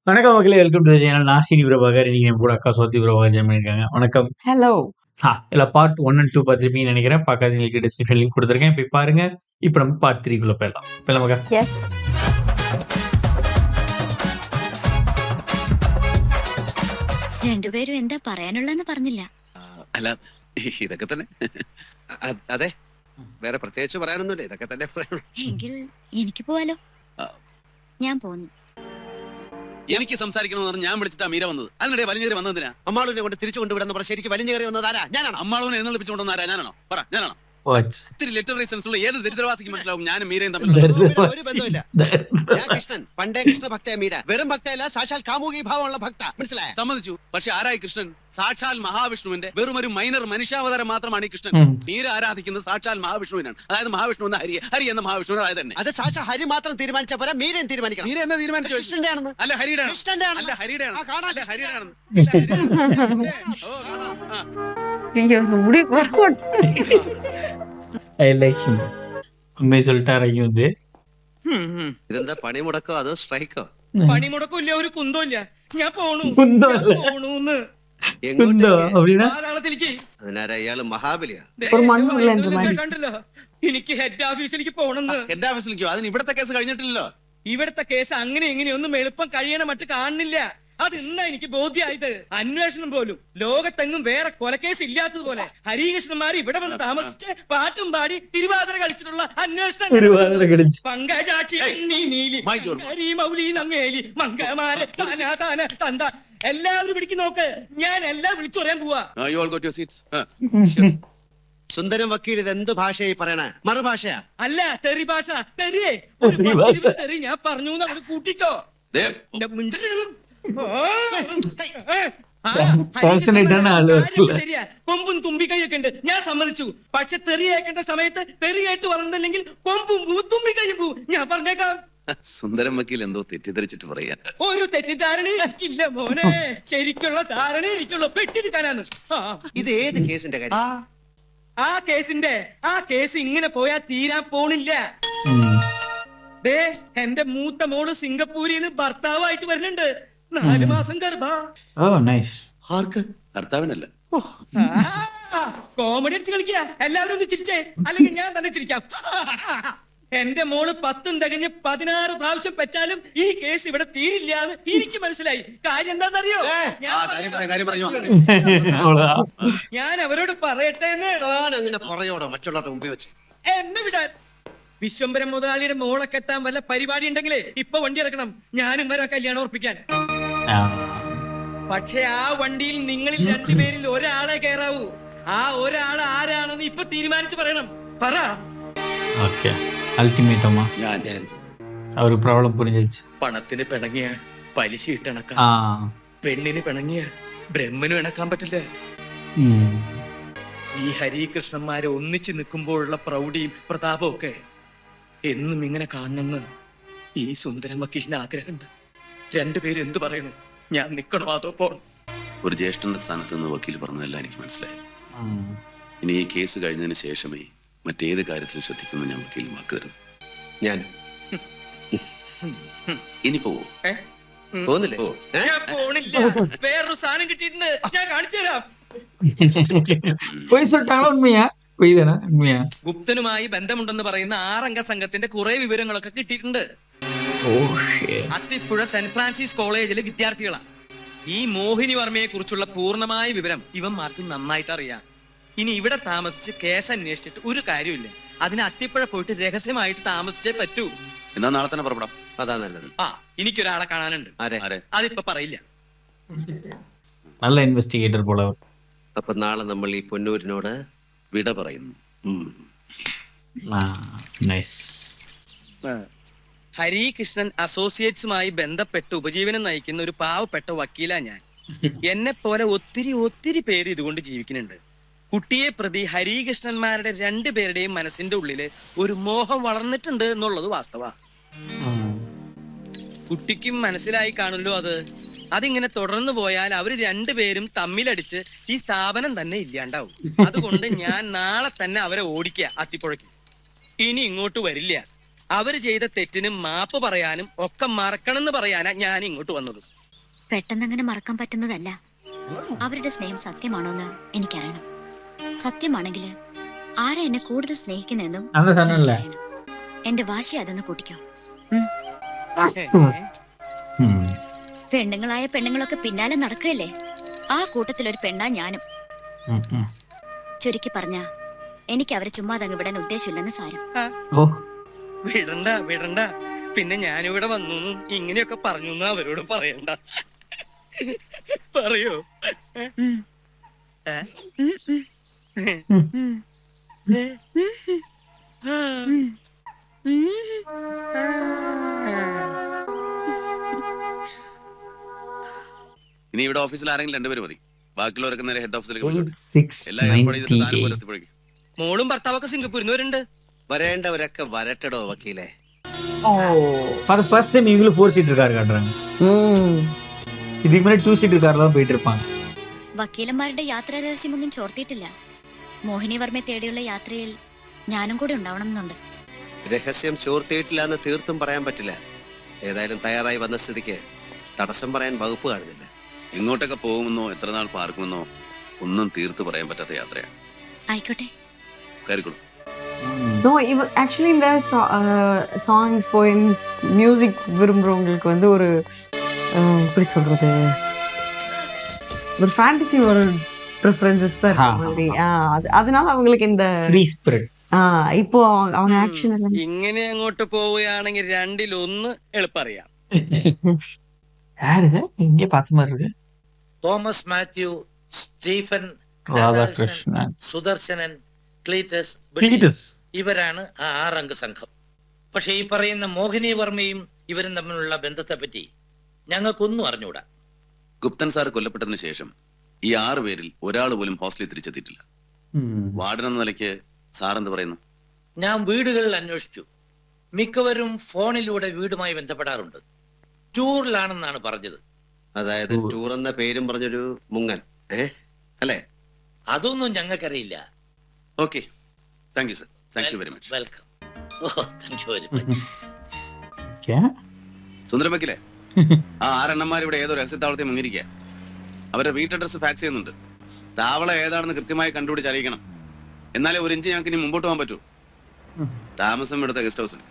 வணக்கம் மக்களே, welcome to the channel. நான் ஸ்ரீ பிரபாகர். இன்னைக்கு என் கூட அக்கா சோத்தி பிரபாகர் ஜாயின் பண்ணியிருக்காங்க. வணக்கம். ஹலோ. இல்ல பார்ட் 1 அண்ட் 2 பார்த்துருப்பீங்கன்னு நினைக்கிறேன். பார்க்காதவங்களுக்கு டிஸ்கிரிப்ஷன் லிங்க் கொடுத்துருக்கேன். போய் பாருங்க. இப்போ நம்ம பார்ட் 3 குள்ள போயிடலாம். போயிடலாமாக்கா? எஸ். രണ്ടുപേരും എന്താ പറയാനുള്ളതെന്ന് പറഞ്ഞില്ല. അല്ല, ഇതൊക്കെ തന്നെ. അതെ, വേറെ പ്രത്യേകിച്ച് പറയാനൊന്നുമില്ല. ഇതൊക്കെ തന്നെ പറയാനുള്ളൂ. എങ്കിൽ എനിക്ക് പോവാലോ. ഞാൻ പോന്നു. എനിക്ക് സംസാരിക്കണമെന്ന് ഞാൻ വിളിച്ചിട്ടാ മീര വന്നത്. അതിനിടെ വലിഞ്ഞേറി വന്നതിനാ? അമ്മാളുവിനെ കൊണ്ട് തിരിച്ചു കൊണ്ടുവിടുന്ന പറഞ്ഞ ശരിക്കും വലിഞ്ഞേറി വന്നത് ആരാ? ഞാനാണോ? അമ്മാളുവിനെ എഴുന്നള്ളിപ്പിച്ചുകൊണ്ടുവന്ന ആരാ? ഞാനാണോ? പറ, ഞാനാണോ? ഇത്തിരി ലിറ്റർ റീസൺസ് ഉള്ള ഏത് ദരിദ്രവാസിക്ക് മനസ്സിലാവും ഞാനും മീരയും തമ്മിൽ ഒരു ബന്ധമില്ല. ഞാൻ കൃഷ്ണൻ, പണ്ടേ കൃഷ്ണ ഭക്തയ മീര. വെറും ഭക്തയല്ല, സാക്ഷാൽ കാമുകി ഭാവമുള്ള ഭക്ത. മനസ്സിലായ? സമ്മതിച്ചു. പക്ഷെ ആരായി കൃഷ്ണൻ? സാക്ഷാൽ മഹാവിഷ്ണുവിന്റെ വെറും ഒരു മൈനർ മനുഷ്യാവതാരം മാത്രമാണ് ഈ കൃഷ്ണൻ. മീര ആരാധിക്കുന്നത് സാക്ഷാൽ മഹാവിഷ്ണുവിനാണ്. അതായത് മഹാവിഷ്ണു എന്ന ഹരി, ഹരി എന്ന മഹാവിഷ്ണു അതായത് തന്നെ. അത് സാക്ഷാൽ ഹരി മാത്രം തീരുമാനിച്ച പോലെ മീരയും തീരുമാനിക്കണം. മീര എന്ന് തീരുമാനിച്ചു കൃഷ്ണന്റെ ആണെന്ന്. അല്ല, ഹരിയുടെ കൃഷ്ണന്റെ ആണ്. അല്ല, ഹരിയുടെ ആണ്. ഹരിയുടെ ആണ്. ஐயோ முடி வரக்கூட. I like him. ഉമ്മയെ சொல்லிட்டாரங்க வந்து. ഇതെന്താ പണിമുടക്കോ അതോ സ്ട്രൈക്കോ? പണിമുടക്കും ഇല്ല, ഒരു കുന്തോ ഇല്ല. ഞാൻ പോണു. കുന്തോ அப்படினா പാതാളത്തിലേക്ക്. അതിനാരാ ഇയാള്? മഹാബലിയാ? ഒരു മണ്ണുള്ള എന്ത് മാതിരി. കണ്ടല്ലോ, എനിക്ക് ഹെഡ് ഓഫീസിലേക്ക് പോണെന്ന്. ഹെഡ് ഓഫീസിലേക്കോ? അതിന് ഇവിടത്തെ കേസ് കഴിഞ്ഞിട്ടില്ലല്ലോ. ഇവിടത്തെ കേസ് അങ്ങനെ ഇങ്ങനെയൊന്നും എളുപ്പം കഴിയണ മറ്റ് കാണുന്നില്ല. അത് ഇന്നാ എനിക്ക് ബോധ്യമായത്. അന്വേഷണം പോലും ലോകത്തെങ്ങും വേറെ കൊലക്കേസ് ഇല്ലാത്തതുപോലെ ഹരികൃഷ്ണന്മാർ ഇവിടെ വന്ന് താമസിച്ച് പാട്ടും പാടി തിരുവാതിര കളിച്ചിട്ടുള്ള അന്വേഷണം. പങ്കജാക്ഷി നീലി മൗലി നങ്ങേലി മങ്കമാരെ താന താന തന്ത എല്ലാവരും പിടിക്കും നോക്ക്. ഞാൻ എല്ലാം വിളിച്ചു പറയാൻ പോവാ. സുന്ദരം വക്കീൽ, ഇത് എന്ത് ഭാഷയായി പറയണേ? മറുഭാഷയാ? അല്ല, തെറി ഭാഷ. തെറി തെറി ഞാൻ പറഞ്ഞു നമ്മൾ കൂട്ടിക്കോ. ശരിയാ, കൊമ്പും തുമ്പിക്കൈയൊക്കെ ഉണ്ട്, ഞാൻ സമ്മതിച്ചു. പക്ഷെ തെറിയേക്കേണ്ട സമയത്ത് തെറിയായിട്ട് വളർന്നില്ലെങ്കിൽ കൊമ്പും തുമ്പിക്കൈയും പോവും. ഞാൻ പറഞ്ഞേക്കാം. സുന്ദരം വക്കീൽ എന്തോ തെറ്റിദ്ധരിച്ചിട്ട് പറയാ. ഒരു തെറ്റിദ്ധാരണ എനിക്കില്ല മോനെ. ശരിക്കുള്ള ധാരണ എനിക്കുള്ള പെട്ടിരിക്കാനാണ്. ഇത് ഏത് കേസിന്റെ കാര്യം? ആ കേസ് ഇങ്ങനെ പോയാ തീരാൻ പോണില്ല. എന്റെ മൂത്ത മോള് സിംഗപ്പൂരിന്ന് ഭർത്താവായിട്ട് വരുന്നുണ്ട്. 4 മാസം ഗർഭ. ആർക്ക്? ഭർത്താവിനല്ല. കോമഡി അടിച്ച് കളിക്കുക. എല്ലാവരും ഒന്ന് ചിരിച്ചേ, അല്ലെങ്കിൽ ഞാൻ തന്നെ ചിരിക്കാം. എന്റെ മോള് 10 തികഞ്ഞ് 16 പ്രാവശ്യം പറ്റാലും ഈ കേസ് ഇവിടെ തീരില്ല എന്ന് എനിക്ക് മനസ്സിലായി. കാര്യം എന്താണെന്നറിയോ? ഞാൻ അവരോട് പറയട്ടെ എന്ന്. അങ്ങനെ പറയോടോ മറ്റുള്ളവരുടെ മുമ്പിൽ വെച്ച്? എന്നെ വിടാൻ. വിശ്വംഭരം മുതലാളിയുടെ മോളെ കെട്ടാൻ വല്ല പരിപാടി ഉണ്ടെങ്കിലേ ഇപ്പൊ വണ്ടി ഇറക്കണം. ഞാനും വരാം കല്യാണം ഉറപ്പിക്കാൻ. പക്ഷെ ആ വണ്ടിയിൽ നിങ്ങളിൽ 2 പേരിൽ ഒരാളെ കയറാവൂ. ആ ഒരാൾ ആരാണെന്ന് ഇപ്പൊ തീരുമാനിച്ചു പറയണം. പറ. അവര് പ്രോബ്ലം പുരിഞ്ചിച്ചു. പണത്തിന് പിണങ്ങിയ പലിശ ഇട്ടണക്കാം. പെണ്ണിന് പിണങ്ങിയ ബ്രഹ്മനും ഇണക്കാൻ പറ്റില്ല. ഈ ഹരികൃഷ്ണന്മാരെ ഒന്നിച്ചു നിൽക്കുമ്പോഴുള്ള പ്രൗഢിയും പ്രതാപവും ഒക്കെ എന്നും ഇങ്ങനെ കാണണമെന്ന് ഈ സുന്ദരം വക്കീലിന് ആഗ്രഹമുണ്ട്. 2 പേരും എന്തു പറയണു? ഞാൻ നിക്കണോ അതോ പോണം? ഒരു ജ്യേഷ്ഠന്റെ സ്ഥാനത്ത് നിന്ന് വക്കീൽ പറഞ്ഞതെല്ലാം എനിക്ക് മനസ്സിലായി. ഇനി ഈ കേസ് കഴിഞ്ഞതിന് ശേഷമേ മറ്റേത് കാര്യത്തിലും ശ്രദ്ധിക്കുന്നു ഞാൻ വക്കീൽ വാക്ക് തരുന്നു. ഞാൻ ഇനി പോവോ? പോകുന്നില്ലേ? ഞാൻ പോണില്ല. വേറൊരു സാധനം കിട്ടിയിട്ടുണ്ട്, ഞാൻ കാണിച്ചു തരാം. പോയി சொல்லிட்டாங்களா? உண்மையா? പോയിதானா? ഉണ്മയാ? ഗുപ്തനുമായി ബന്ധമുണ്ടെന്ന് പറയുന്ന 6 അംഗ സംഘത്തിന്റെ കുറെ വിവരങ്ങളൊക്കെ കിട്ടിയിട്ടുണ്ട്. അത്തിപ്പുഴ സെന്റ് ഫ്രാൻസിസ് കോളേജിലെ വിദ്യാർത്ഥികളാണ്. ഈ മോഹിനി വർമ്മയെ കുറിച്ചുള്ള പൂർണ്ണമായ വിവരം ഇവന്മാർക്ക് നന്നായിട്ട് അറിയാം. ഇനി ഇവിടെ താമസിച്ച് കേസ് അന്വേഷിച്ചിട്ട് ഒരു കാര്യമില്ല. അതിന് അത്തിപ്പുഴ പോയിട്ട് രഹസ്യമായിട്ട് താമസിച്ചേ പറ്റൂ. എന്നാ നാളെ തന്നെ പുറപ്പെടാം. അതാ നല്ലത്. എനിക്കൊരാളെ കാണാനുണ്ട്. അതിപ്പോ പറയില്ല. നല്ല ഇൻവെസ്റ്റിഗേറ്റർ പോലെ. അപ്പൊ നാളെ നമ്മൾ ഈ പൊന്നൂരിനോട് വിട പറയുന്നു. ഹരികൃഷ്ണൻ അസോസിയേറ്റ്സുമായി ബന്ധപ്പെട്ട് ഉപജീവനം നയിക്കുന്ന ഒരു പാവപ്പെട്ട വക്കീലാ ഞാൻ. എന്നെ പോലെ ഒത്തിരി പേര് ഇതുകൊണ്ട് ജീവിക്കുന്നുണ്ട്. കുട്ടിയെ പ്രതി ഹരികൃഷ്ണന്മാരുടെ 2 പേരുടെയും മനസ്സിന്റെ ഉള്ളില് ഒരു മോഹം വളർന്നിട്ടുണ്ട് എന്നുള്ളത് വാസ്തവ. കുട്ടിക്കും മനസ്സിലായി കാണുമല്ലോ അത്. അതിങ്ങനെ തുടർന്നു പോയാൽ അവര് 2 പേരും തമ്മിലടിച്ച് ഈ സ്ഥാപനം തന്നെ ഇല്ലാണ്ടാവും. അതുകൊണ്ട് ഞാൻ നാളെ തന്നെ അവരെ ഓടിക്കുക അത്തിപ്പുഴയ്ക്ക്. ഇനി ഇങ്ങോട്ട് വരില്ല. അവര് ചെയ്ത തെറ്റിന് മാപ്പ് പറയാനും ഒക്കെ മറക്കണമെന്ന് പറയാനാ ഞാൻ ഇങ്ങോട്ട് വന്നത്. പെട്ടെന്നങ്ങനെ മറക്കാൻ പറ്റുന്നതല്ല. അവരുടെ സ്നേഹം സത്യമാണോന്ന് എനിക്കറിയണം. സത്യമാണെങ്കിൽ ആരാ എന്നെ കൂടുതൽ സ്നേഹിക്കുന്നെന്നും அந்த சொன்னல എനിക്കറിയണം. എന്റെ വാശി അതെന്ന് കൂട്ടിക്കോ. പെണ്ണുങ്ങളായ പെണ്ണുങ്ങളൊക്കെ പിന്നാലെ നടക്കുകയല്ലേ. ആ കൂട്ടത്തിലൊരു പെണ്ണാ ഞാനും. ചുരുക്കി പറഞ്ഞ എനിക്ക് അവരെ ചുമ്മാതങ്ങ് വിടാൻ ഉദ്ദേശമില്ലെന്ന് സാരം. ഓ വിടണ്ട വിടണ്ട. പിന്നെ ഞാനിവിടെ വന്നു ഇങ്ങനെയൊക്കെ പറഞ്ഞു അവരോട് പറയണ്ട. പറയോ? ഉം. ഏ? ഉം, ഉം. ഉം. ആ. ഉം. ഉം. ഇനി ഇവിടെ ഓഫീസിൽ ആരെങ്കിലും രണ്ടുപേര് മതി. ബാക്കിയുള്ളവരൊക്കെ നേരെ ഹെഡ് ഓഫീസിലേക്ക് പോയി. 86 എല്ലാം ഏർപ്പാട് ചെയ്തിട്ട് താനും 98 പോലെ എത്തിപ്പോഴേക്കും. മോളും ഭർത്താവൊക്കെ സിംഗപ്പൂരിൽ നിന്ന് വരുന്നുണ്ട്. വരേണ്ടവരൊക്കെ വരട്ടടോ വക്കീലെ. ஃபார் தி ஃபர்ஸ்ட் டைம் இவங்களும் 4 சீட்டர் கார் காட்டுறாங்க. இதுக்கு முன்னாடி 2 சீட்டர் கார்ல தான் போயிட்டு இருப்பாங்க. വക്കീലന്മാരുടെ യാത്രാ രഹസ്യമൊന്നും ചോർത്തിയിട്ടില്ല. മോഹിനി വർമ്മയെ തേടിയുള്ള യാത്രയിൽ ഞാനും കൂടെ ഉണ്ടാവണമെന്നുണ്ട്. രഹസ്യം ചോർത്തിയിട്ടില്ല എന്ന് തീർത്തും പറയാൻ പറ്റില്ല. ഏതായാലും തയ്യാറായി വന്ന സ്ഥിതിക്ക് തടസ്സം പറയാൻ വകുപ്പ് കാണുന്നില്ല. എങ്ങോട്ടൊക്കെ പോകുമെന്നോ എത്ര നാൾ പാർക്കുമെന്നോ ഒന്നും തീർത്ത് പറയാൻ പറ്റാത്ത യാത്രയാണ്. ആയിക്കോട്ടെ. കയറിക്കൊള്ളു. No, even actually in their songs, poems, music விரும்புறவங்களுக்கு வந்து ஒரு எப்படி சொல்றது, ஒரு ஃபேண்டசி வேர்ல்ட் ப்ரிஃபரன்சஸ் தான் இருக்க மாதிரி. அதனால அவங்களுக்கு இந்த ஃப்ரீ ஸ்பிரிட். இப்போ அவங்க ஆக்ஷன் எல்லாம் ഇങ്ങനെ അങ്ങോട്ട് പോവുകയാണെങ്കിൽ രണ്ടിലൊന്ന് എളുപ്പറിയാം. யாரு இங்க பார்த்த மாதிரி இருக்கு? തോമസ് മാത്യു, സ്റ്റീഫൻ, ராதாகிருஷ்ணன், സുദർശനൻ, ക്ലീറ്റസ്, ബഷീർ. கிளீட்டஸ். ഇവരാണ് ആ 6 അംഗ സംഘം. പക്ഷെ ഈ പറയുന്ന മോഹിനി വർമ്മയും ഇവരും തമ്മിലുള്ള ബന്ധത്തെ പറ്റി ഞങ്ങൾക്കൊന്നും അറിഞ്ഞൂടാ. ഗുപ്തൻ സാർ കൊല്ലപ്പെട്ടതിന് ശേഷം ഈ 6 പേരിൽ ഒരാൾ പോലും ഹോസ്റ്റലിൽ തിരിച്ചെത്തിയിട്ടില്ല. വാർഡൻ എന്ന നിലയ്ക്ക് സാർ എന്ത് പറയുന്നു? ഞാൻ വീടുകളിൽ അന്വേഷിച്ചു. മിക്കവരും ഫോണിലൂടെ വീടുമായി ബന്ധപ്പെടാറുണ്ട്. ടൂറിലാണെന്നാണ് പറഞ്ഞത്. അതായത് ടൂർ എന്ന പേരും പറഞ്ഞൊരു മുങ്ങൽ അല്ലേ? അതൊന്നും ഞങ്ങൾക്കറിയില്ല. Okay, thank you sir. Thank you very much. Welcome. ഓ, താങ്ക് യു വെരി മച്ച്. क्या സുന്ദരം വക്കീലേ, ആ 6 എണ്ണന്മാർ ഇവിടെ ഏതോ രഹസ്യത്താവളത്തിൽ മുങ്ങിരിക്കുക. അവരുടെ വീട്ട് അഡ്രസ് ഫാക്സ് ചെയ്യുന്നുണ്ട്. താവളം ഏതാണെന്ന് കൃത്യമായി കണ്ടുപിടിച്ച് അറിയിക്കണം. എന്നാലേ ഒരു ഇഞ്ച് ഞങ്ങൾക്ക് ഇനി മുമ്പോട്ട് പോകാൻ പറ്റൂ. താമസം ഇവിടുത്തെ ഗസ്റ്റ് ഹൗസിൽ,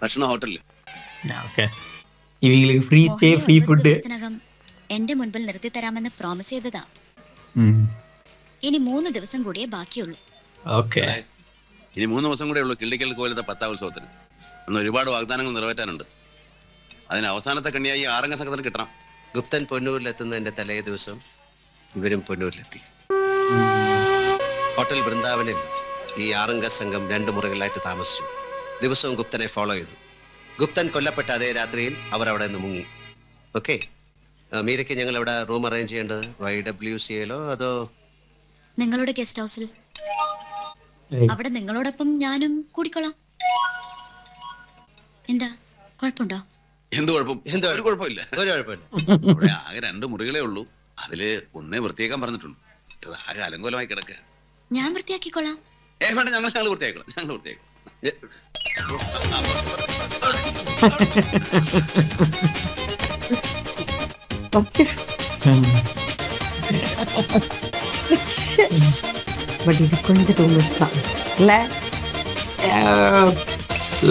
ഭക്ഷണം ഹോട്ടലിൽ. ഓക്കെ. ഇവங்களுக்கு ഫ്രീ സ്റ്റേ, മോഹിനി ഫ്രീ 9 ഫുഡ്. ദിവസത്തിനകം എന്റെ മുൻപിൽ നിർത്തി തരാമെന്ന് പ്രോമിസ് ചെയ്തതാ. ഇനി 3 ദിവസം കൂടിയേ ബാക്കിയുള്ളൂ. ഓക്കെ. ഇനി 3 ദിവസം കൂടെ ഉള്ളൂ കിള്ളിക്കൽ കോയിലത്തെ 10ാം ഉത്സവത്തിന്. അന്ന് ഒരുപാട് വാഗ്ദാനങ്ങൾ നിറവേറ്റാനുണ്ട്. അതിന് അവസാനത്തെ കണ്ണിയായി 6 അംഗ സംഘത്തിന് കിട്ടണം. ഗുപ്തൻ പൊന്നൂരിലെത്തുന്നതിന്റെ തലേ ദിവസം ഇവരും പൊന്നൂരിലെത്തി. ഹോട്ടൽ വൃന്ദാവനിൽ ഈ 6 അംഗ സംഘം 2 മുറികളിലായിട്ട് താമസിച്ചു. ദിവസവും ഗുപ്തനെ ഫോളോ ചെയ്തു. ഗുപ്തൻ കൊല്ലപ്പെട്ട അതേ രാത്രിയിൽ അവർ അവിടെ നിന്ന് മുങ്ങി. ഓക്കെ, മീരയ്ക്ക് ഞങ്ങൾ അവിടെ റൂം അറേഞ്ച് ചെയ്യേണ്ടത് YWCAയിലോ അതോ നിങ്ങളുടെ ഗസ്റ്റ് ഹൗസിൽ. അവിടെ നിങ്ങളോടൊപ്പം ഞാനും കൂടിക്കൊള്ളാം. എന്താ കുഴപ്പമുണ്ടോ? എന്ത് കുഴപ്പം? ഒരു കുഴപ്പമില്ല. ഒരു കുഴപ്പമില്ല. ഇവിടെ ആകെ 2 മുറികളേ ഉള്ളൂ. അതില് ഒന്നേ വൃത്തിയാക്കാൻ പറഞ്ഞിട്ടുണ്ട്. ഇത് ആകെ അലങ്കോലമായി കിടക്കുക. ഞാൻ വൃത്തിയാക്കിക്കൊള്ളാം. വേണ്ട, ഞങ്ങൾ വൃത്തിയാക്കണം. ഞങ്ങൾ വൃത്തിയാക്കണം. பட் இது கொஞ்சம் டூ மச் தான் இல்ல?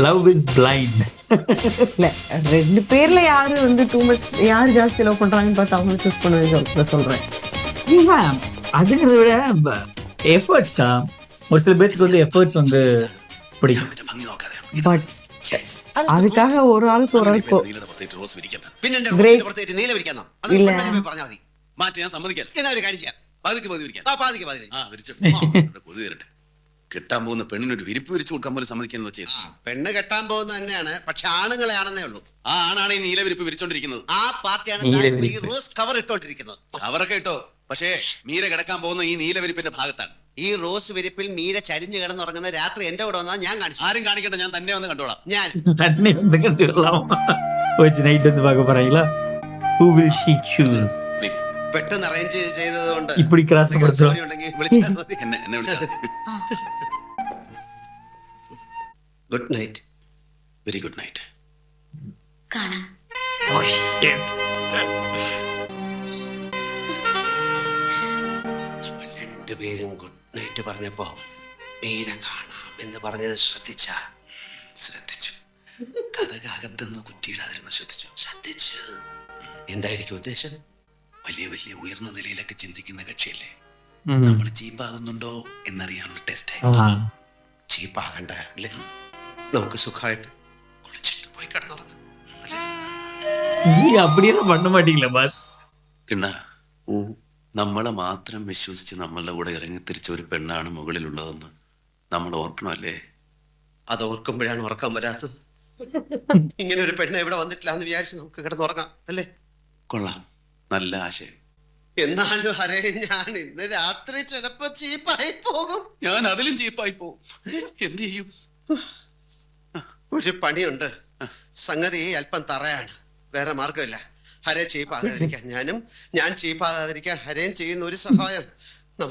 Love is blind. இல்ல, 2 பேர்ல யாரு வந்து டூ மச், யாரு ஜாஸ்தி லவ் பண்றாங்கன்னு பார்த்து அவங்க சூஸ் பண்ண சொல்றேன். அதுங்கிறத விட எஃபர்ட்ஸ் தான். ஒரு சில பேருக்கு வந்து எஃபர்ட்ஸ் வந்து பிடிக்கும். பட் அதுக்காக ஒரு ஆளுக்கு റോസ് വിരിക്കണ്ട. പിന്നെ എന്റെ റോസിന്റെ പുറത്തേക്ക് നീല വിരിക്കാന്നോ? അത് ഇല്ല. പറഞ്ഞാൽ മതി. മാറ്റി ഞാൻ സമ്മതിക്കാം. എന്നാ ഒരു കാര്യം ചെയ്യാം. പാതിക്ക് പതി വിരിക്കാം. പാതിക്ക് ആ വിരിച്ചു. കൊതു കയറട്ടെ. കിട്ടാൻ പോകുന്ന പെണ്ണിനൊരു വിരിപ്പ് വിരിച്ചു കൊടുക്കാൻ പോലും സമ്മതിക്കാന്ന് വെച്ചാൽ പെണ്ണ് കെട്ടാൻ പോകുന്ന തന്നെയാണ്, പക്ഷെ ആണുങ്ങളെ ആണെന്നേ ഉള്ളൂ. ആ ആണാണ് ഈ നീല വിരിപ്പ് വിരിച്ചോണ്ടിരിക്കുന്നത്. ആ പാർട്ടിയാണ് നീല താൻ ഈ വിരിപ്പ്. റോസ് കവർ ഇട്ടോണ്ടിരിക്കുന്നത്. അവരൊക്കെ ഇട്ടോ, പക്ഷേ മീര കിടക്കാൻ പോകുന്ന ഈ നീല വിരിപ്പിന്റെ ഭാഗത്താണ്. ഈ റോസ് വിരിപ്പിൽ മീര ചരിഞ്ഞു കിടന്നുറങ്ങുന്ന രാത്രി എന്റെ കൂടെ വന്നാൽ ഞാൻ കാണിച്ചു. ആരും കാണിക്കട്ടെ, ഞാൻ തന്നെ വന്ന് കണ്ടോളാം. ഞാൻ தண்ணி வந்து கண்டுக்கலாம். வச்சு நைட் வந்து பார்க்க போறாங்களா? Who will she choose? Please പെട്ടെന്ന് അറേഞ്ച് ചെയ്തത് കൊണ്ട് இப்படி கிராஸ் பண்றோம். ഉണ്ടെങ്കിൽ വിളിച്ചാൽ മതി. എന്നെ വിളിച്ചാൽ ആ, good night. Very good night. കാണാം. രണ്ടുപേരും ഗുഡ് നൈറ്റ് പറഞ്ഞപ്പോ മീര കാണാം എന്ന് പറഞ്ഞത് ശ്രദ്ധിച്ചു. കഥകകത്തെന്ന് കുറ്റിയിടാതിരുന്ന ശ്രദ്ധിച്ചു. എന്തായിരിക്കും ഉദ്ദേശം? വലിയ വലിയ ഉയർന്ന നിലയിലൊക്കെ ചിന്തിക്കുന്ന കക്ഷിയല്ലേ. നമ്മൾ ചീപ്പാകുന്നുണ്ടോ എന്നറിയാനുള്ള ടെസ്റ്റ്. ചീപ്പാകണ്ട അല്ലേ? നമുക്ക് സുഖമായിട്ട് കുളിച്ചിട്ട് പോയി കിടന്നുറങ്ങാം. அப்படியெல்லாம் பண்ண மாட்டீங்களா பாஸ்? കിണ്ണ, നമ്മളെ മാത്രം വിശ്വസിച്ച് നമ്മളുടെ കൂടെ ഇറങ്ങി തിരിച്ച ഒരു പെണ്ണാണ് മുകളിലുള്ളതെന്ന് നമ്മൾ ഓർക്കണമല്ലേ? അത് ഓർക്കുമ്പോഴാണ് ഉറക്കം വരാത്തത്. ഇങ്ങനെ ഒരു പെണ്ണ് ഇവിടെ വന്നിട്ടില്ല എന്ന് വിചാരിച്ച് നമുക്ക് കിടന്നുറങ്ങാം അല്ലേ? കൊള്ളാം, നല്ല ആശയം. എന്നാലും അരേ, ഞാൻ ഇന്ന് രാത്രി ചിലപ്പോ ചീപ്പായി പോകും. ഞാൻ അതിലും ചീപ്പായി പോകും. എന്ത് ചെയ്യും? ഒരു പണിയുണ്ട്. സംഗതി അല്പം തറയാണ്, വേറെ മാർഗമില്ല. ഹരേ ചീപ്പാകാതിരിക്കാൻ ഞാനും, ഞാൻ ചീപ്പാകാതിരിക്കാൻ ഹരേം ചെയ്യുന്ന ഒരു സഹായം.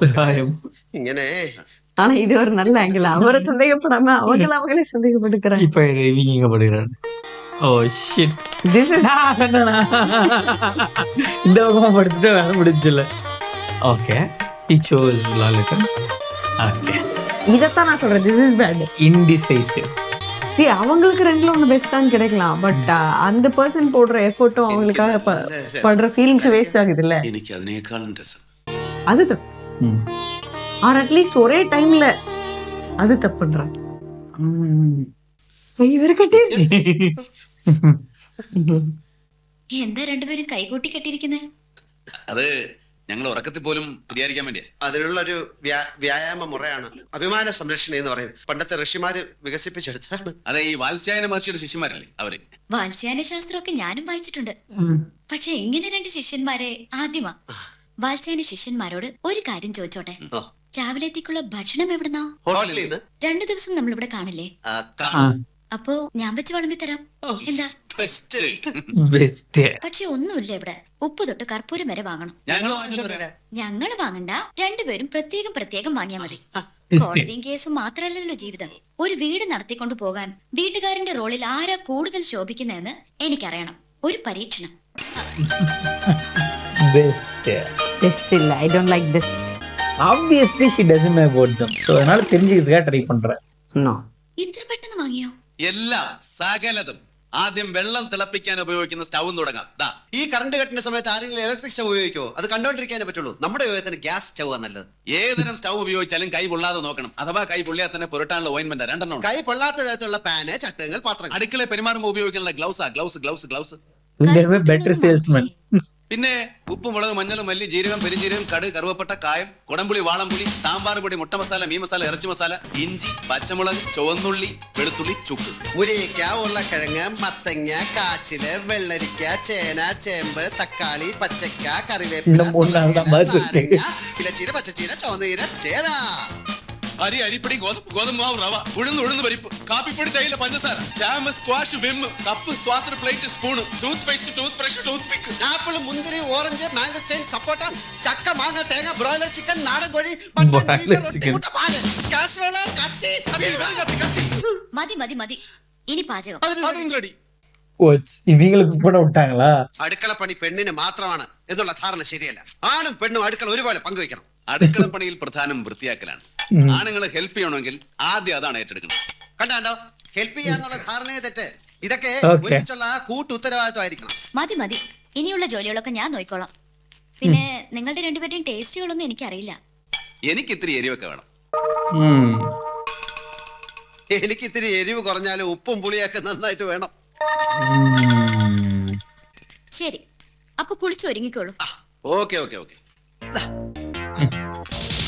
சகாயம். ഇങ്ങനെ ஆனா இது ஒரு நல்ல ஆங்கிள். அவரை சந்தேகப்படாம அவங்களே சந்தேகப்பட்டுக்கிறாங்க. இப்ப இவங்க படுகிறான். Oh shit. This is இந்த பக்கமா படுத்துட்டு வேலை முடிஞ்சல. Okay. She chose Lalita. Okay. இதத்தான் நான் சொல்றேன். This is bad. Indecisive. See, அவங்களுக்கு ரெண்டுல ஒண்ணு பெஸ்டான்னு கிடைக்கலாம். பட் அந்த பர்சன் போடுற எஃபோர்ட்டும் அவங்களுக்காக படுற ஃபீலிங்ஸ் வேஸ்ட் ஆகுது இல்ல? എനിക്ക് അതിനേക്കാളും രസം அது தப்பு. ஆர் அட்லீஸ்ட் ஒரே டைம்ல அது தப்புன்றாங்க. ഇവരെ കെട്ടി എന്താ രണ്ടുപേരും കൈകൂട്ടി കെട്ടിയിരിക്കുന്നത്? അത് ഞങ്ങൾ ഉറക്കത്തിൽ പോലും തിരിയായിരിക്കാൻ വേണ്ടിയാ. അതിനുള്ള ഒരു വ്യായാമ മുറയാണ് അഭിമാന സംരക്ഷണം എന്ന് പറയും. പണ്ടത്തെ ഋഷിമാര് വികസിപ്പിച്ചെടുത്താണ്. അതെ, ഈ വാത്സ്യായന മഹർഷിയുടെ ശിഷ്യന്മാരല്ലേ അവര്. വാത്സ്യായന ശാസ്ത്രമൊക്കെ ഞാനും വായിച്ചിട്ടുണ്ട്. പക്ഷെ ഇങ്ങനെ രണ്ട് ശിഷ്യന്മാരെ ആദ്യമാ. വാത്സ്യായന ശിഷ്യന്മാരോട് ഒരു കാര്യം ചോദിച്ചോട്ടെ. രാവിലത്തേക്കുള്ള ഭക്ഷണം എവിടുന്നാ? ഹോട്ടലിൽ നിന്ന് 2 ദിവസം നമ്മളിവിടെ കാണില്ലേ? അപ്പോ ഞാൻ വെച്ച് വിളമ്പി തരാം. എന്താ? ബെസ്റ്റ്. പക്ഷെ ഒന്നുമില്ല ഇവിടെ. ഉപ്പ് തൊട്ട് കർപ്പൂരം വരെ വാങ്ങണം. ഞങ്ങൾ വാങ്ങണ്ട, രണ്ടുപേരും പ്രത്യേകം വാങ്ങിയാ മതി. കോടതിയും കേസും മാത്രല്ലല്ലോ ജീവിതം. ഒരു വീട് നടത്തിക്കൊണ്ട് പോകാൻ വീട്ടുകാരന്റെ റോളിൽ ആരാ കൂടുതൽ ശോഭിക്കുന്നതെന്ന് എനിക്കറിയണം. ഒരു പരീക്ഷണം. பெஸ்ட் இல்ல. I don't like this. Obviously she doesn't know about them. So அதனால தெரிஞ்சுக்கிறதுக்காக ட்ரை பண்றேன். നോ. ഇത്ര പെട്ടെന്ന് വാങ്ങിയോ? എല്ലാം സകലതും. ആദ്യം വെള്ളം തിളപ്പിക്കാൻ ഉപയോഗിക്കുന്ന സ്റ്റൗ തുടങ്ങാം. ദാ, ഈ കറണ്ട് കട്ടിന്റെ സമയത്ത് ആരെങ്കിലും ഇലക്ട്രിക് സ്റ്റവ് ഉപയോഗിക്കോ? അത് കണ്ടോണ്ടിരിക്കാനേ പറ്റുള്ളൂ. നമ്മുടെ ഉപയോഗത്തിന് ഗ്യാസ് സ്റ്റവ് നല്ലത്. ഏതിനും സ്റ്റൗ ഉപയോഗിച്ചാലും കൈ പൊള്ളാതെ നോക്കണം. അഥവാ കൈ പൊള്ളിയാൽ തന്നെ പുരട്ടാനുള്ള ഓയിൻമെന്റ് 2 എണ്ണം. കൈ പൊള്ളാത്ത തരത്തിലുള്ള പാന്, ചട്ടങ്ങൾ, പാത്രങ്ങൾ. അടുക്കള പെരുമാറുമ്പോൾ ഉപയോഗിക്കാനുള്ള ഗ്ലൗസ്. Better salesman. പിന്നെ ഉപ്പ്, മുളക്, മഞ്ഞൾ, മല്ലി, ജീരകം, പെരുംജീരകം, കടുക്, കറുവപ്പട്ട, കായം, കുടംപുളി, വാളംപുളി, സാമ്പാർ പൊടി, മുട്ട മസാല, മീൻ മസാല, ഇറച്ചി മസാല, ഇഞ്ചി, പച്ചമുളക്, ചുവന്നുള്ളി, വെളുത്തുള്ളി, ചുക്ക്. മുരിങ്ങ, ഉരുളക്കിഴങ്ങ്, മത്തങ്ങ, കാച്ചില്, വെള്ളരിക്ക, ചേന, ചേമ്പ്, തക്കാളി, പച്ചക്ക, കറിവേപ്പില, ഇലച്ചീര, പച്ചച്ചീര, ചുവന്നീര, ചേന, അരി, അരിപ്പൊടി, ഗോതമ്പ് മാവ്, റവ, ഉഴുന്ന് പരിപ്പ്, കാപ്പിപ്പൊടി, തേയില, പഞ്ചസാര, jam, squash, Vim, cup, saucer, plate, spoon, toothpaste, toothbrush, toothpick, apple, മുന്തിരി, ഓറഞ്ച്, മാംഗസ്റ്റൈൻ, സപ്പോട്ട, ചക്ക, മാങ്ങ, തേങ്ങ, ബ്രോയിലർ ചിക്കൻ, നാടൻ കോഴി, കാസറോള്, കത്തി. മതി. ഇനി പാചകം. ഇവங்களுக்கு கூட விட்டாங்களா? അടുക്കള പണി പെണ്ണിന് മാത്രമാണ് എന്നുള്ള ധാരണ ശരിയല്ല. ആണും പെണ്ണും അടുക്കള ഒരുപോലെ പങ്കുവെക്കണം. അടുക്കള പണിയിൽ പ്രധാനം വൃത്തിയാക്കലാണ്. ആണുങ്ങൾ ഹെൽപ്പ് ചെയ്യണമെങ്കിൽ ആദ്യം അതാണ് ഏറ്റെടുക്കുന്നത്. കണ്ടോ, ഹെൽപ്പ് ചെയ്യാന്നുള്ള ധാരണയെ തെറ്റ്. ഇതൊക്കെ ഒരുമിച്ചുള്ള കൂട്ടുത്തരവാദിത്വമായിരിക്കണം. മതി. ഇനിയുള്ള ജോലികളൊക്കെ ഞാൻ നോക്കിക്കോളാം. പിന്നെ നിങ്ങളുടെ രണ്ടുപേരുടെയും ടേസ്റ്റുകളൊന്നും എനിക്കറിയില്ല. എനിക്ക് ഇത്തിരി എരിവൊക്കെ വേണം. എനിക്ക് ഇത്തിരി എരിവ് കുറഞ്ഞാലും ഉപ്പും പുളിയൊക്കെ നന്നായിട്ട് വേണം. ശരി, അപ്പൊ കുളിച്ചു ഒരുങ്ങിക്കോളൂ. ഓക്കെ.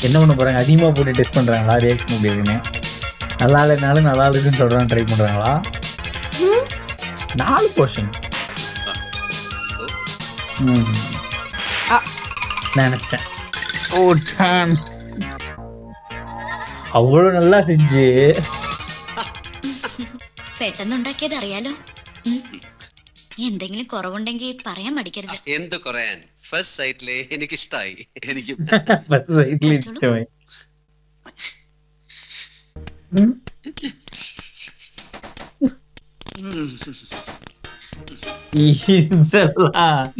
என்ன பண்ண போறாங்க? அதிகமா போட்டு டெஸ்ட் பண்றாங்களா? ரியாக்ஷன் எப்படி இருக்குன்னு? நல்லா இல்லைனாலும் நல்லா இருக்குன்னு சொல்றான்னு ட்ரை பண்றாங்களா? 4 போர்ஷன் நினைச்சேன். அவ்வளவு நல்லா செஞ்சு പെട്ടെന്നുണ്ടാക്കിയത് അറിയാലോ. എന്തെങ്കിലും കുറവുണ്ടെങ്കിൽ പറയാൻ മടിക്കരുത്. എന്ത് കുറയാൻ, ഫസ്റ്റ് സൈറ്റിലെ എനിക്കിഷ്ടായി. എനിക്ക് ഇഷ്ടമായി. இதெல்லாம்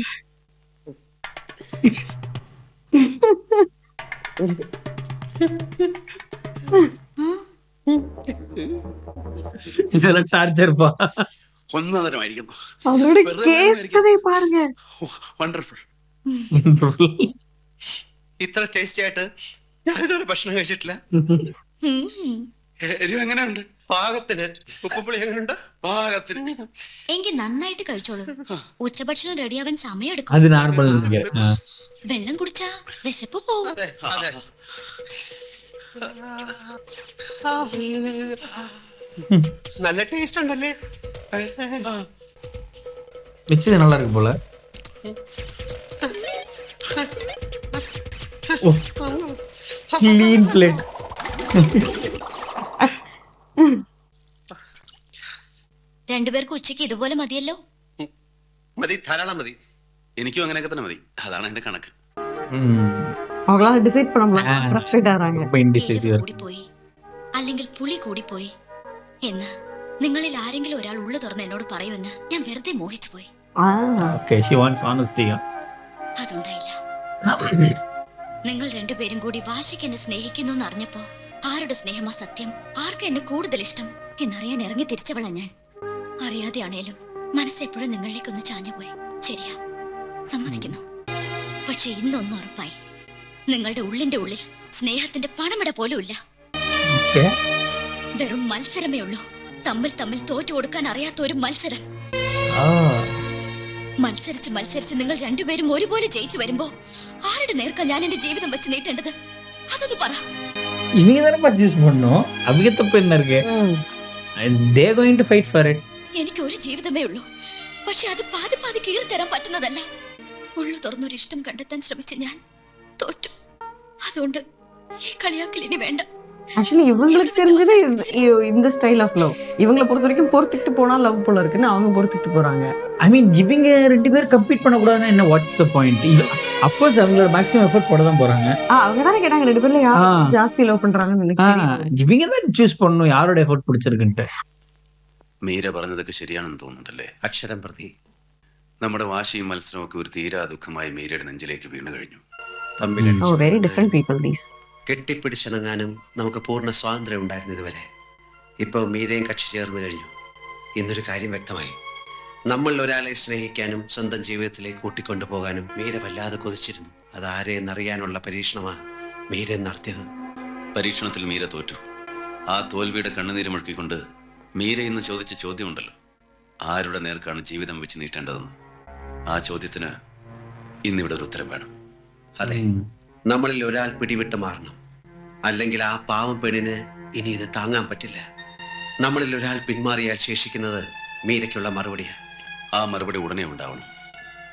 இதெல்லாம் டார்ச்சர்ப்பா. ഒന്നതരമായിരിക്കുന്നു. அதோட வெறும் கேஸ் வெறும் கதையை பாருங்க. വണ്ടർഫുൾ. ഇത്ര ടേസ്റ്റി ആയിട്ട് ഞാൻ ഇതുവരെ ഭക്ഷണം കഴിച്ചിട്ടില്ല. എരിവ് എങ്ങനെയുണ്ട്? പാകത്തിന്. ഉപ്പുപുളി എങ്ങനെയുണ്ട്? പാകത്തിന്. എങ്കിൽ നന്നായിട്ട് കഴിച്ചോളൂ. ഉച്ചഭക്ഷണം റെഡിയാവാൻ സമയമെടുക്കും. அது நார்மல். വെള്ളം കുടിച്ചാ വിശപ്പ് പോവും. അതെ അതെ. നല്ല ടേസ്റ്റ് ഉണ്ടല്ലേ? மிச்சது நல்லா இருக்கு போல. Clean plate. രണ്ടുപേർക്ക് ഉച്ചയ്ക്ക് ഇതുപോലെ മതിയല്ലോ. മതി, ധാരാളം മതി. എനിക്കും അങ്ങനെയൊക്കെ തന്നെ മതി. അതാണ് എന്റെ കണക്ക്. அவங்களால டிசைட் பண்ண முடியல. ஃப்ரஸ்ட்ரேட் ஆறாங்க. ரொம்ப indecisive. എരിവ് കൂടിപ്പോയി അല്ലെങ്കിൽ പുളി കൂടിപ്പോയി എന്ന് നിങ്ങളിൽ ആരെങ്കിലും ഒരാൾ ഉള്ളു തുറന്ന് എന്നോട് പറയുമെന്ന് ഞാൻ വെറുതെ മോഹിച്ചു പോയി. Okay, she wants honesty. അതുണ്ടായില്ല. നിങ്ങൾ രണ്ടുപേരും കൂടി വാശിക്ക് എന്നെ സ്നേഹിക്കുന്നു എന്ന് അറിഞ്ഞപ്പോ ആരുടെ സ്നേഹമാ സത്യം, ആർക്ക് എന്നെ കൂടുതൽ ഇഷ്ടം എന്നറിയാൻ ഇറങ്ങി തിരിച്ചവളാ ഞാൻ. അറിയാതെയാണേലും മനസ്സെപ്പോഴും നിങ്ങളിലേക്കൊന്ന് ചാഞ്ഞുപോയി. ശരിയാ, സമ്മതിക്കുന്നു. പക്ഷെ ഇന്നൊന്നും ഉറപ്പായി, നിങ്ങളുടെ ഉള്ളിന്റെ ഉള്ളിൽ സ്നേഹത്തിന്റെ പണമിട പോലും ഇല്ല. Okay. വെറും മത്സരമേ ഉള്ളൂ. തമ്മിൽ തമ്മിൽ തോറ്റു കൊടുക്കാൻ അറിയാത്ത ഒരു മത്സരം. മത്സരിച്ച് മത്സരിച്ച് നിങ്ങൾ രണ്ടുപേരും ഒരുപോലെ ജയിച്ചു വരുമ്പോ ആരുടെ നേർക്കാ ഞാൻ എന്റെ ജീവിതം വെച്ച് നീട്ടേണ്ടത്? അതൊന്ന് പറ. இவங்க தானே பர்ச்சேஸ் பண்ணோம். அவங்க தப்பு என்ன இருக்கு? They are going to fight for it. എനിക്ക് ഒരു ജീവിതമേ ഉള്ളൂ. പക്ഷെ അത് പാതി പാതി കീറി തരാൻ പറ്റുന്നതല്ല. ഉള്ളു തുറന്നൊരു ഇഷ്ടം കണ്ടെത്താൻ ശ്രമിച്ച ഞാൻ തോറ്റു. അതുകൊണ്ട് ഈ കളിയാക്കൽ ഇനി വേണ്ട. ஆக்சுவலி இவங்களுக்கு தெரிஞ்சது இந்த ஸ்டைல் ஆஃப் லவ். இவங்களை பொறுத்த வரைக்கும் பொறுத்துக்கிட்டு போனா லவ் போல இருக்குன்னு அவங்க பொறுத்துக்கிட்டு போறாங்க. ஐ மீன் இவங்க ரெண்டு பேரும் கம்பீட் பண்ணக்கூடாதுன்னா என்ன, வாட்ஸ் த பாயிண்ட்? அப்கோர்ஸ் அவங்களோட மேக்ஸிமம் எஃபர்ட் போட தான் போறாங்க. அவங்க தானே கேட்டாங்க ரெண்டு பேர்ல யார் ஜாஸ்தி லவ் பண்றாங்கன்னு எனக்கு தெரியும். இவங்க தான் சூஸ் பண்ணணும் யாரோட எஃபர்ட் பிடிச்சிருக்குன்ட்டு. മീര പറഞ്ഞതൊക്കെ ശരിയാണെന്ന് തോന്നുന്നുണ്ടല്ലേ? അക്ഷരം പ്രതി. നമ്മുടെ വാശിയും മത്സരവും ഒക്കെ ഒരു തീരാ ദുഃഖമായി മീരയുടെ നെഞ്ചിലേക്ക് വീണു കഴിഞ്ഞു. Oh, very different people these. കെട്ടിപ്പിടിച്ചിണങ്ങാനും നമുക്ക് പൂർണ്ണ സ്വാതന്ത്ര്യം ഉണ്ടായിരുന്നു ഇതുവരെ. ഇപ്പോൾ മീരയും കക്ഷി ചേർന്ന് കഴിഞ്ഞു. ഇന്നൊരു കാര്യം വ്യക്തമായി. നമ്മൾ ഒരാളെ സ്നേഹിക്കാനും സ്വന്തം ജീവിതത്തിലേക്ക് കൂട്ടിക്കൊണ്ടു പോകാനും മീര വല്ലാതെ കൊതിച്ചിരുന്നു. അതാരെന്നറിയാനുള്ള പരീക്ഷണമാണ് മീര നടത്തിയത്. പരീക്ഷണത്തിൽ മീര തോറ്റു. ആ തോൽവിയുടെ കണ്ണുനീര് മുഴുക്കിക്കൊണ്ട് മീര ഇന്ന് ചോദിച്ച ചോദ്യമുണ്ടല്ലോ, ആരുടെ നേർക്കാണ് ജീവിതം വെച്ച് നീട്ടേണ്ടതെന്ന്. ആ ചോദ്യത്തിന് ഇന്നിവിടെ ഒരു ഉത്തരം വേണം. അതെ, നമ്മളിൽ ഒരാൾ പിടിവിട്ട് മാറണം. അല്ലെങ്കിൽ ആ പാവം പെണ്ണിന് ഇനി ഇത് താങ്ങാൻ പറ്റില്ല. നമ്മളിൽ ഒരാൾ പിന്മാറിയാൽ ശേഷിക്കുന്നത് മീരയ്ക്കുള്ള മറുപടിയാണ്. ആ മറുപടി ഉടനെ ഉണ്ടാവണം.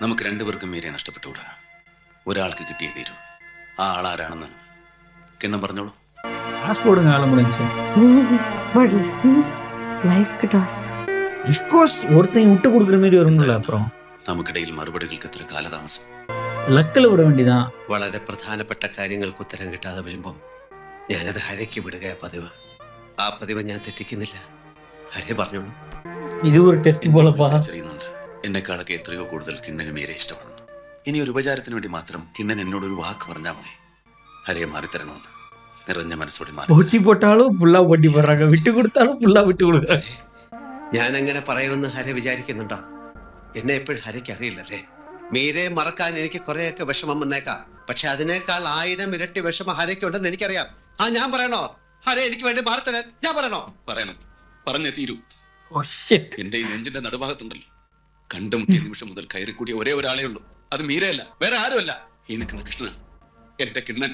നമുക്ക് രണ്ടുപേർക്കും മീരയെ നഷ്ടപ്പെട്ടുകൂടാ. ഒരാൾക്ക് കിട്ടിയേ തീരൂ. ആ ആളാരാണെന്ന് കിണ്ണം പറഞ്ഞോളൂ. பாஸ்போர்ட் காலம் முடிஞ்சு. But see, life kitas. Of course ஒருத்தன் விட்டு கொடுக்குற மாதிரி வரும்ல. அப்புறம் നമുക്കിടയിൽ മറുപടികൾക്ക് എത്ര കാലതാമസം. ലക്കിൽ വിട വേണ്ടിதான். വളരെ പ്രധാനപ്പെട്ട കാര്യങ്ങൾക്ക് ഉത്തരം കിട്ടാതെ വരുമ്പോൾ ഞാനത് ഹരയ്ക്ക് വിടുക പതിവ്. ആ പതിവ് ഞാൻ തെറ്റിക്കുന്നില്ല. ഹര പറഞ്ഞോളൂ. ഇത് ഒരു ടെസ്റ്റ് പോലപ്പാ. അറിയുന്നുണ്ട് എന്നെക്കാളൊക്കെ എത്രയോ കൂടുതൽ കിണ്ണന് മീരെ ഇഷ്ടമാണ്. ഇനി ഒരു ഉപചാരത്തിന് വേണ്ടി മാത്രം കിണ്ണൻ എന്നോട് ഒരു വാക്ക് പറഞ്ഞാൽ മതി. ഹരയെ മാറിത്തരണമെന്ന് നിറഞ്ഞ മനസ്സോടെ മാറി. പൊട്ടി പോട്ടാലും പുള്ള പൊട്ടി പോറാങ്ക, വിട്ടു കൊടുത്താലും പുള്ള വിട്ടു കൊടുക്കുക. ഞാൻ അങ്ങനെ പറയുമെന്ന് ഹര വിചാരിക്കുന്നുണ്ടോ? എന്നെ എപ്പോഴും ഹരയ്ക്ക് അറിയില്ലല്ലേ. മീരയെ മറക്കാൻ എനിക്ക് കുറെയൊക്കെ വിഷമം വന്നേക്കാം. പക്ഷെ അതിനേക്കാൾ 1000 ഇരട്ടി വിഷമം ഹരയ്ക്കുണ്ടെന്ന് എനിക്കറിയാം. ഞാൻ പറയണോ? ഹര എനിക്ക് വേണ്ടി മാറിത്തരാൻ ഞാൻ പറയണോ? പറയണം, പറഞ്ഞേ തീരൂ. എന്റെ ഈ നെഞ്ചിന്റെ നടുഭാഗത്തുണ്ടല്ലോ, കണ്ടുമുട്ടിയ നിമിഷം മുതൽ കയറിക്കൂടിയ ഒരേ ഒരാളേ ഉള്ളൂ. അത് മീരയല്ല, വേറെ ആരുമല്ല. ഈ നിൽക്കുന്ന കൃഷ്ണൻ, എന്റെ കിണ്ണൻ,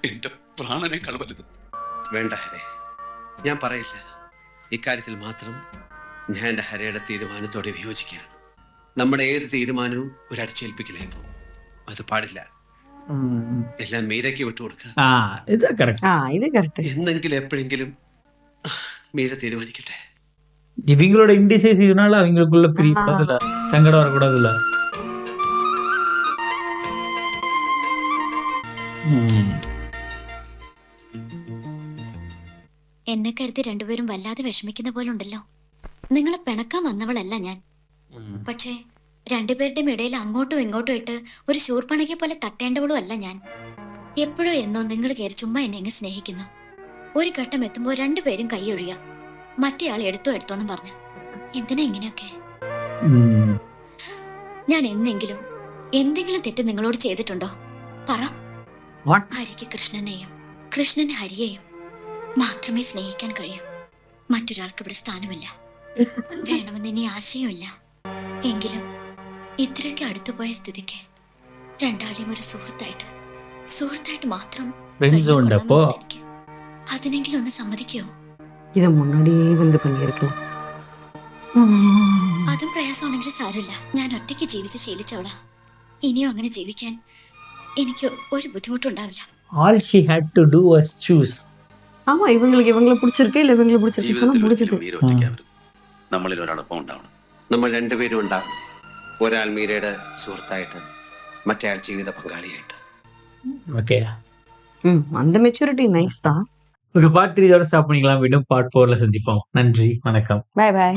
എന്റെ പ്രാണനേക്കാൾ വലുത്. വേണ്ട ഹരേ, ഞാൻ പറയില്ല. ഇക്കാര്യത്തിൽ മാത്രം ഞാൻ എൻ്റെ ഹരയുടെ തീരുമാനത്തോടെ വിയോജിക്കുകയാണ്. നമ്മുടെ ഏത് തീരുമാനവും ഒരു അടിച്ചേൽപ്പിക്കലായിരുന്നു. അത് പാടില്ല. എല്ലാം മീരയ്ക്ക് വിട്ടുകൊടുക്കുക. ഇത് കറക്റ്റ്. എന്നെങ്കിലും എപ്പോഴെങ്കിലും മീര തീരുമാനിക്കട്ടെ. இவங்களோட இன்டிசைசிவ்னால அவங்களுக்குள்ள பிரியக்கூடாதுல, சங்கடம் வரக்கூடாதுல. എന്നെ കരുതി രണ്ടുപേരും വല്ലാതെ വിഷമിക്കുന്ന പോലെ ഉണ്ടല്ലോ. നിങ്ങളെ പിണക്കാൻ വന്നവളല്ല ഞാൻ. പക്ഷേ രണ്ടുപേരുടെയും ഇടയിൽ അങ്ങോട്ടും ഇങ്ങോട്ടും ഇട്ട് ഒരു ശൂർപ്പണയ്ക്ക് പോലെ തട്ടേണ്ടവളും അല്ല ഞാൻ. എപ്പോഴോ എന്നോ നിങ്ങൾ കയറി ചുമ്മാ എന്നെ എങ്ങനെ സ്നേഹിക്കുന്നു. ഒരു ഘട്ടം എത്തുമ്പോൾ രണ്ടുപേരും കൈയൊഴിയുക, മറ്റേയാൾ എടുത്തോന്നും പറഞ്ഞു. എന്തിനാ ഇങ്ങനെയൊക്കെ? ഞാൻ എന്തെങ്കിലും തെറ്റ് നിങ്ങളോട് ചെയ്തിട്ടുണ്ടോ? പറ. ഹരിക്ക് കൃഷ്ണനെയും കൃഷ്ണന് ഹരിയെയും മാത്രമേ സ്നേഹിക്കാൻ കഴിയൂ. മറ്റൊരാൾക്ക് ഇവിടെ സ്ഥാനമില്ല, വേണമെന്ന് ഇനി ആശയമില്ല. എങ്കിലും ഇത്രയൊക്കെ അടുത്തുപോയ സ്ഥിതിക്ക് രണ്ടാളെയും ഒരു സുഹൃത്തായിട്ട് മാത്രം എനിക്ക് അതിനെങ്കിലും ഒന്ന് സമ്മതിക്കോ? இதை முன்னாடியே வந்து பண்ணியிருக்கலாம். അതും പ്രയാസമാണെങ്കിൽ സാരമില്ല. ഞാൻ ഒറ്റയ്ക്ക് ജീവിച്ച് ശീലിച്ചവളാ. ഇനിയും അങ്ങനെ ജീവിക്കാൻ എനിക്ക് ഒരു ബുദ്ധിമുട്ടുണ്ടാവില്ല. All she had to do was choose. ஆமா, இவங்களை பிடிச்சிருக்கு இல்ல இவங்களை பிடிச்சிருக்கு சொன்னா முடிஞ்சது. മീര ഒറ്റയ്ക്ക് ആവരുത്. നമ്മളിൽ ഒരാളൊപ്പം ഉണ്ടാവണം. നമ്മൾ രണ്ടുപേരും ഉണ്ടാവണം. ഒരാൾ മീരയുടെ സുഹൃത്തായിട്ട്, മറ്റേ ജീവിത പങ്കാളിയായിട്ട്. ஓகே. அந்த மெச்சூரிட்டி நைஸ் தான். ஓகே, பார்ட் 3 இதோட ஸ்டாப் பண்ணிக்கலாம். மீண்டும் பார்ட் 4ல சந்திப்போம். நன்றி, வணக்கம். Bye by.